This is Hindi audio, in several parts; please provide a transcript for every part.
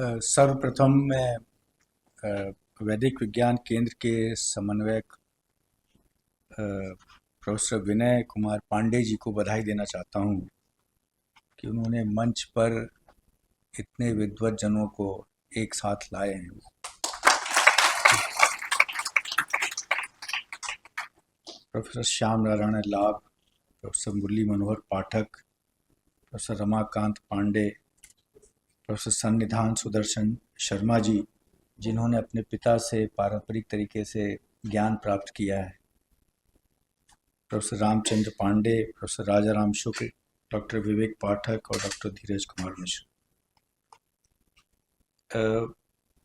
सर्वप्रथम मैं वैदिक विज्ञान केंद्र के समन्वयक प्रोफेसर विनय कुमार पांडे जी को बधाई देना चाहता हूँ कि उन्होंने मंच पर इतने विद्वत जनों को एक साथ लाए हैं। प्रोफेसर श्याम नारायण लाभ, प्रोफेसर मुरली मनोहर पाठक, प्रोफेसर रमाकांत पांडे, प्रोफेसर सन्निधान सुदर्शन शर्मा जी, जिन्होंने अपने पिता से पारंपरिक तरीके से ज्ञान प्राप्त किया है, प्रोफेसर रामचंद्र पांडे, प्रोफेसर राजाराम शुक्ल, डॉक्टर विवेक पाठक और डॉक्टर धीरज कुमार मिश्र।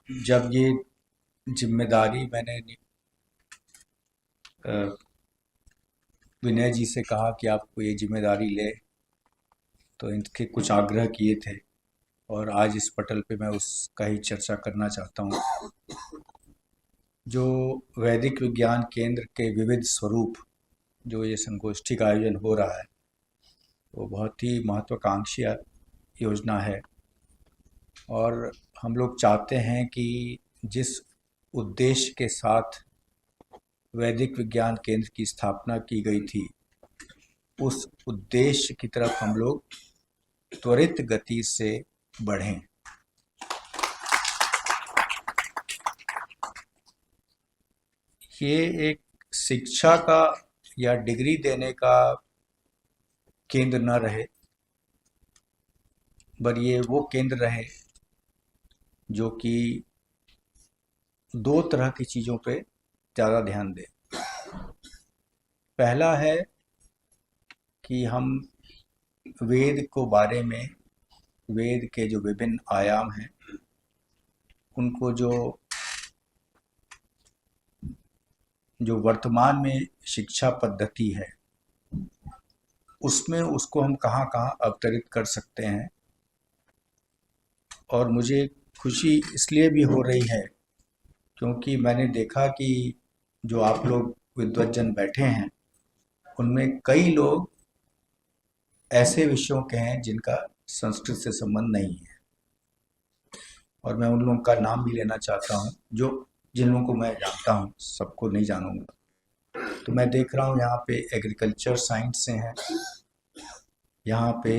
जब ये जिम्मेदारी मैंने विनय जी से कहा कि आपको ये जिम्मेदारी ले, तो इनके कुछ आग्रह किए थे और आज इस पटल पे मैं उसका ही चर्चा करना चाहता हूँ। जो वैदिक विज्ञान केंद्र के विविध स्वरूप, जो ये संगोष्ठी का आयोजन हो रहा है, वो बहुत ही महत्वाकांक्षी योजना है और हम लोग चाहते हैं कि जिस उद्देश्य के साथ वैदिक विज्ञान केंद्र की स्थापना की गई थी, उस उद्देश्य की तरफ हम लोग त्वरित गति से बढ़ें। ये एक शिक्षा का या डिग्री देने का केंद्र न रहे, पर ये वो केंद्र रहे जो कि दो तरह की चीज़ों पे ज़्यादा ध्यान दे। पहला है कि हम वेद को बारे में, वेद के जो विभिन्न आयाम हैं, उनको जो वर्तमान में शिक्षा पद्धति है, उसमें उसको हम कहाँ कहाँ अवतरित कर सकते हैं। और मुझे खुशी इसलिए भी हो रही है क्योंकि मैंने देखा कि जो आप लोग विद्वज्जन बैठे हैं, उनमें कई लोग ऐसे विषयों के हैं जिनका संस्कृत से संबंध नहीं है, और मैं उन लोगों का नाम भी लेना चाहता हूँ जिन लोगों को मैं जानता हूँ, सबको नहीं जानूंगा। तो मैं देख रहा हूँ यहाँ पे एग्रीकल्चर साइंस से हैं, यहाँ पे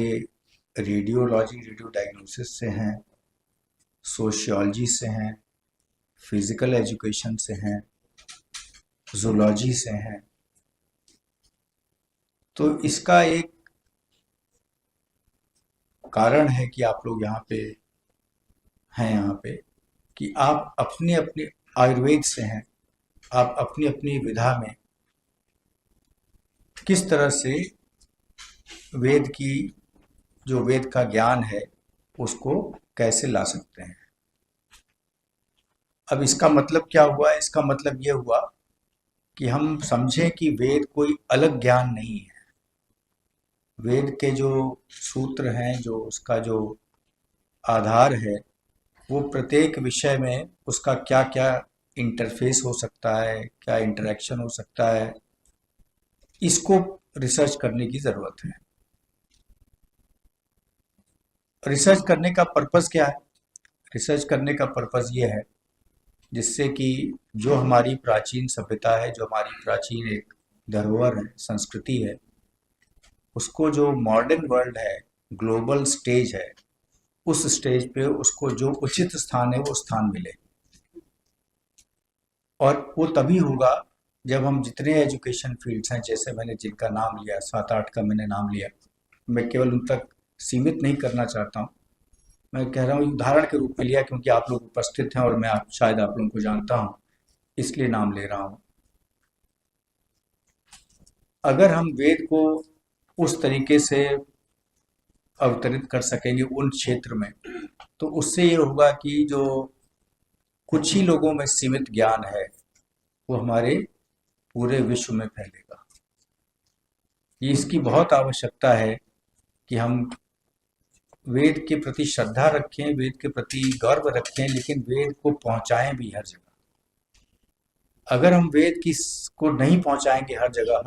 रेडियोलॉजी, रेडियो डायग्नोसिस से हैं, सोशियोलॉजी से हैं, फिजिकल एजुकेशन से हैं, जूलॉजी से हैं। तो इसका एक कारण है कि आप लोग यहाँ पे हैं, यहाँ पे कि आप अपनी अपनी, आयुर्वेद से हैं, आप अपनी अपनी विधा में किस तरह से वेद की, जो वेद का ज्ञान है, उसको कैसे ला सकते हैं। अब इसका मतलब क्या हुआ? इसका मतलब ये हुआ कि हम समझें कि वेद कोई अलग ज्ञान नहीं है। वेद के जो सूत्र हैं, जो उसका जो आधार है, वो प्रत्येक विषय में उसका क्या क्या इंटरफेस हो सकता है, क्या इंटरेक्शन हो सकता है, इसको रिसर्च करने की ज़रूरत है। रिसर्च करने का पर्पस क्या है? रिसर्च करने का पर्पस ये है जिससे कि जो हमारी प्राचीन सभ्यता है, जो हमारी प्राचीन एक धरोहर है, संस्कृति है, उसको जो मॉडर्न वर्ल्ड है, ग्लोबल स्टेज है, उस स्टेज पे उसको जो उचित स्थान है वो स्थान मिले। और वो तभी होगा जब हम जितने एजुकेशन फील्ड्स हैं, जैसे मैंने जिनका नाम लिया, 7-8 का मैंने नाम लिया, मैं केवल उन तक सीमित नहीं करना चाहता हूँ। मैं कह रहा हूँ उदाहरण के रूप में लिया क्योंकि आप लोग उपस्थित हैं और मैं शायद आप लोगों को जानता हूँ, इसलिए नाम ले रहा हूँ। अगर हम वेद को उस तरीके से अवतरित कर सकेंगे उन क्षेत्र में, तो उससे ये होगा कि जो कुछ ही लोगों में सीमित ज्ञान है, वो हमारे पूरे विश्व में फैलेगा। ये इसकी बहुत आवश्यकता है कि हम वेद के प्रति श्रद्धा रखें, वेद के प्रति गर्व रखें, लेकिन वेद को पहुंचाएं भी हर जगह। अगर हम वेद की को नहीं पहुंचाएंगे हर जगह,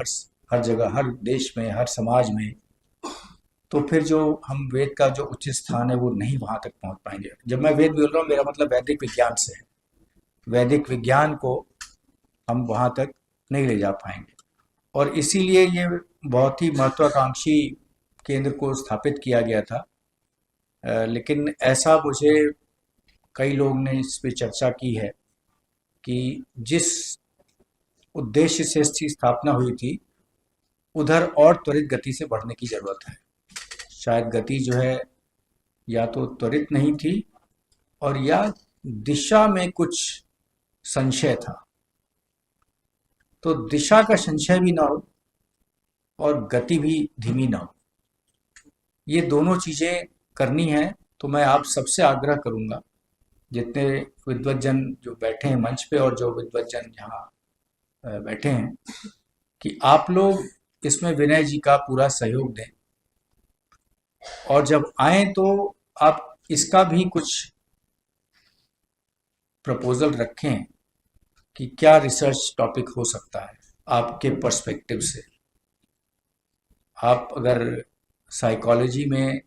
हर जगह, हर देश में, हर समाज में, तो फिर जो हम वेद का जो उचित स्थान है वो नहीं वहाँ तक पहुँच पाएंगे। जब मैं वेद बोल रहा हूँ, मेरा मतलब वैदिक विज्ञान से है। वैदिक विज्ञान को हम वहाँ तक नहीं ले जा पाएंगे, और इसीलिए ये बहुत ही महत्वाकांक्षी केंद्र को स्थापित किया गया था। लेकिन ऐसा मुझे कई लोग ने इस पे चर्चा की है कि जिस उद्देश्य से इसकी स्थापना हुई थी, उधर और त्वरित गति से बढ़ने की जरूरत है। शायद गति जो है या तो त्वरित नहीं थी, और या दिशा में कुछ संशय था। तो दिशा का संशय भी ना हो और गति भी धीमी ना हो, ये दोनों चीजें करनी है। तो मैं आप सबसे आग्रह करूंगा, जितने विद्वज्जन जो बैठे हैं मंच पे और जो विद्वज्जन यहाँ बैठे हैं, कि आप लोग इसमें विनय जी का पूरा सहयोग दें, और जब आए तो आप इसका भी कुछ प्रपोजल रखें कि क्या रिसर्च टॉपिक हो सकता है आपके पर्सपेक्टिव से। आप अगर साइकोलॉजी में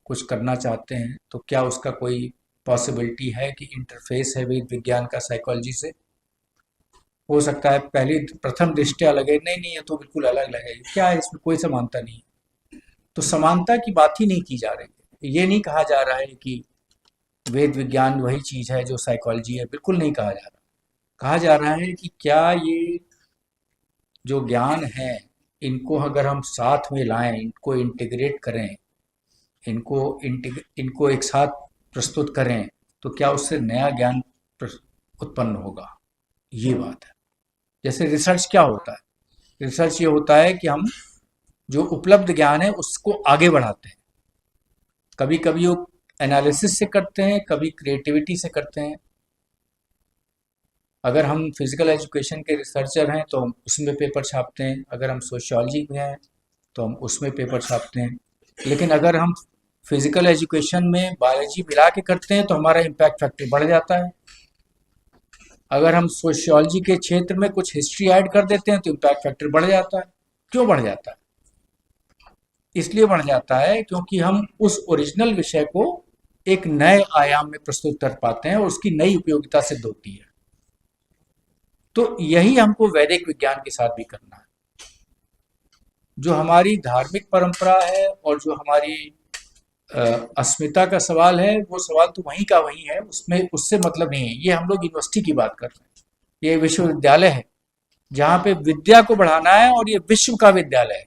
कुछ करना चाहते हैं तो क्या उसका कोई पॉसिबिलिटी है कि इंटरफेस है वेद विज्ञान का साइकोलॉजी से? हो सकता है पहली प्रथम दृष्टया लगे नहीं नहीं ये तो बिल्कुल अलग लगेगी, क्या है इसमें कोई समानता नहीं है। तो समानता की बात ही नहीं की जा रही है। ये नहीं कहा जा रहा है कि वेद विज्ञान वही चीज है जो साइकोलॉजी है, बिल्कुल नहीं कहा जा रहा। कहा जा रहा है कि क्या ये जो ज्ञान है, इनको अगर हम साथ में लाएं, इनको इंटीग्रेट करें, इनको एक साथ प्रस्तुत करें, तो क्या उससे नया ज्ञान उत्पन्न होगा। ये बात है। जैसे रिसर्च क्या होता है? रिसर्च ये होता है कि हम जो उपलब्ध ज्ञान है उसको आगे बढ़ाते हैं। कभी कभी वो एनालिसिस से करते हैं, कभी क्रिएटिविटी से करते हैं। अगर हम फिजिकल एजुकेशन के रिसर्चर हैं तो हम उसमें पेपर छापते हैं, अगर हम सोशियोलॉजी में हैं तो हम उसमें पेपर छापते हैं। लेकिन अगर हम फिजिकल एजुकेशन में बायोलॉजी मिला के करते हैं तो हमारा इम्पैक्ट फैक्टर बढ़ जाता है। अगर हम सोशियोलॉजी के क्षेत्र में कुछ हिस्ट्री ऐड कर देते हैं तो इम्पैक्ट फैक्टर बढ़ जाता है। क्यों बढ़ जाता है? इसलिए बढ़ जाता है क्योंकि हम उस ओरिजिनल विषय को एक नए आयाम में प्रस्तुत कर पाते हैं और उसकी नई उपयोगिता सिद्ध होती है। तो यही हमको वैदिक विज्ञान के साथ भी करना है। जो हमारी धार्मिक परंपरा है और जो हमारी अस्मिता का सवाल है, वो सवाल तो वहीं का वहीं है, उसमें उससे मतलब नहीं है। ये हम लोग यूनिवर्सिटी की बात कर रहे हैं, ये विश्वविद्यालय है जहाँ पे विद्या को बढ़ाना है, और ये विश्व का विद्यालय है।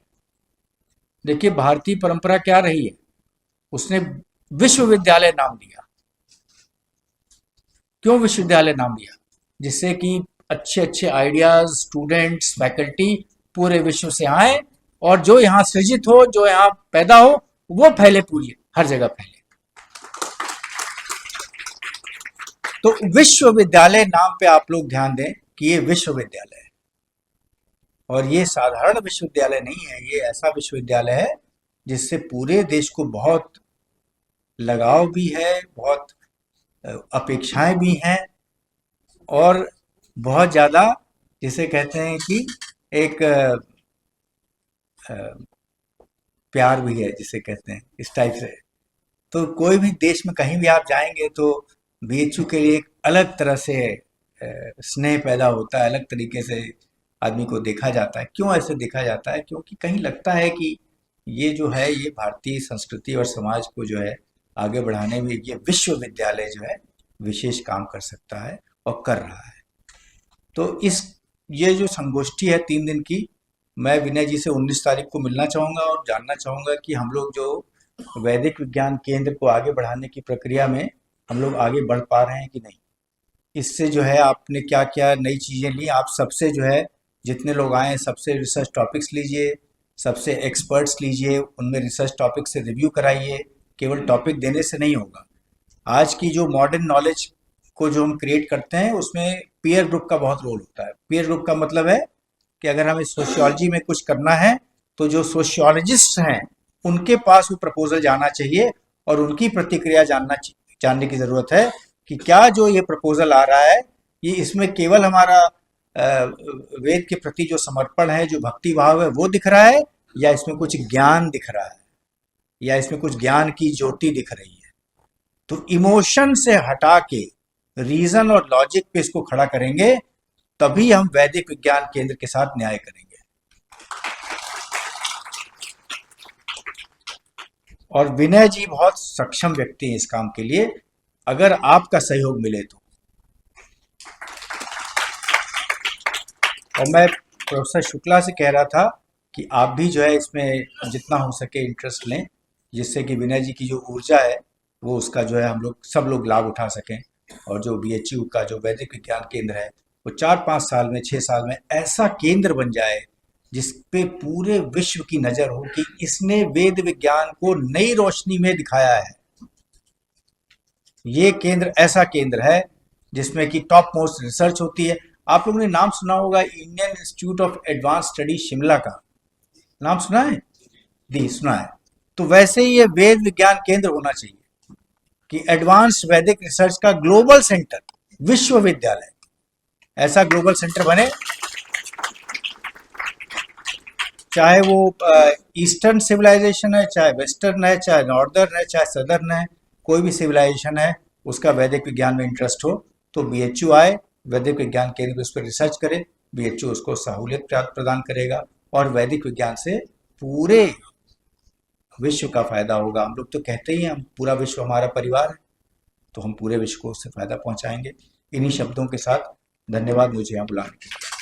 देखिए भारतीय परंपरा क्या रही है, उसने विश्वविद्यालय नाम दिया। क्यों विश्वविद्यालय नाम दिया? जिससे कि अच्छे अच्छे आइडियाज, स्टूडेंट्स, फैकल्टी पूरे विश्व से आए, और जो यहाँ सृजित हो, जो यहाँ पैदा हो, वो फैले, पूरी हर जगह फैले। तो विश्वविद्यालय नाम पे आप लोग ध्यान दें कि ये विश्वविद्यालय है, और ये साधारण विश्वविद्यालय नहीं है। ये ऐसा विश्वविद्यालय है जिससे पूरे देश को बहुत लगाव भी है, बहुत अपेक्षाएं भी हैं, और बहुत ज़्यादा जिसे कहते हैं कि एक प्यार भी है, जिसे कहते हैं इस टाइप से। तो कोई भी देश में कहीं भी आप जाएंगे तो बीएचयू के लिए एक अलग तरह से स्नेह पैदा होता है, अलग तरीके से आदमी को देखा जाता है। क्यों ऐसे देखा जाता है? क्योंकि कहीं लगता है कि ये जो है, ये भारतीय संस्कृति और समाज को जो है आगे बढ़ाने में ये विश्वविद्यालय जो है विशेष काम कर सकता है और कर रहा है। तो ये जो संगोष्ठी है 3 दिन की, मैं विनय जी से 19 तारीख को मिलना चाहूँगा और जानना चाहूँगा कि हम लोग जो वैदिक विज्ञान केंद्र को आगे बढ़ाने की प्रक्रिया में हम लोग आगे बढ़ पा रहे हैं कि नहीं। इससे जो है आपने क्या क्या नई चीज़ें ली, आप सबसे जो है जितने लोग आए हैं सबसे रिसर्च टॉपिक्स लीजिए, सबसे एक्सपर्ट्स लीजिए, उनमें रिसर्च टॉपिक से रिव्यू कराइए। केवल टॉपिक देने से नहीं होगा। आज की जो मॉडर्न नॉलेज को जो हम क्रिएट करते हैं उसमें पीयर ग्रुप का बहुत रोल होता है। पीयर ग्रुप का मतलब है कि अगर हमें सोशियोलॉजी में कुछ करना है तो जो सोशियोलॉजिस्ट हैं उनके पास वो प्रपोजल जाना चाहिए, और उनकी प्रतिक्रिया जानने की ज़रूरत है कि क्या जो ये प्रपोजल आ रहा है, ये इसमें केवल हमारा वेद के प्रति जो समर्पण है, जो भक्ति भाव है, वो दिख रहा है, या इसमें कुछ ज्ञान दिख रहा है, या इसमें कुछ ज्ञान की ज्योति दिख रही है, तो इमोशन से हटा के रीजन और लॉजिक पे इसको खड़ा करेंगे, तभी हम वैदिक विज्ञान केंद्र के साथ न्याय करेंगे। और विनय जी बहुत सक्षम व्यक्ति हैं इस काम के लिए, अगर आपका सहयोग मिले तो। और मैं प्रोफेसर शुक्ला से कह रहा था कि आप भी जो है इसमें जितना हो सके इंटरेस्ट लें, जिससे कि विनय जी की जो ऊर्जा है वो उसका जो है हम लोग सब लोग लाभ उठा सकें, और जो बीएचयू का जो वैदिक विज्ञान केंद्र है वो 4-5 साल में 6 साल में ऐसा केंद्र बन जाए जिस पे पूरे विश्व की नज़र हो कि इसने वेद विज्ञान को नई रोशनी में दिखाया है। ये केंद्र ऐसा केंद्र है जिसमें कि टॉप मोस्ट रिसर्च होती है। आप लोगों ने नाम सुना होगा Indian institute of advance study Shimla का, नाम सुना है? दी सुना है। तो वैसे ही ये वेद विज्ञान केंद्र होना चाहिए कि एडवांस्ड वैदिक रिसर्च का ग्लोबल सेंटर, विश्वविद्यालय ऐसा ग्लोबल सेंटर बने, चाहे वो ईस्टर्न सिविलाइजेशन है, चाहे वेस्टर्न है, चाहे नॉर्दर्न है, चाहे सदर्न है, कोई भी सिविलाइजेशन है उसका वैदिक विज्ञान में इंटरेस्ट हो तो बीएचयू आए, वैदिक विज्ञान केंद्र उस पर रिसर्च करे, बीएचयू उसको सहूलियत प्रदान करेगा और वैदिक विज्ञान से पूरे विश्व का फायदा होगा। हम लोग तो कहते ही हैं हम पूरा विश्व हमारा परिवार है, तो हम पूरे विश्व को उससे फायदा पहुंचाएंगे। इन्हीं शब्दों के साथ धन्यवाद मुझे यहाँ बुलाने के लिए।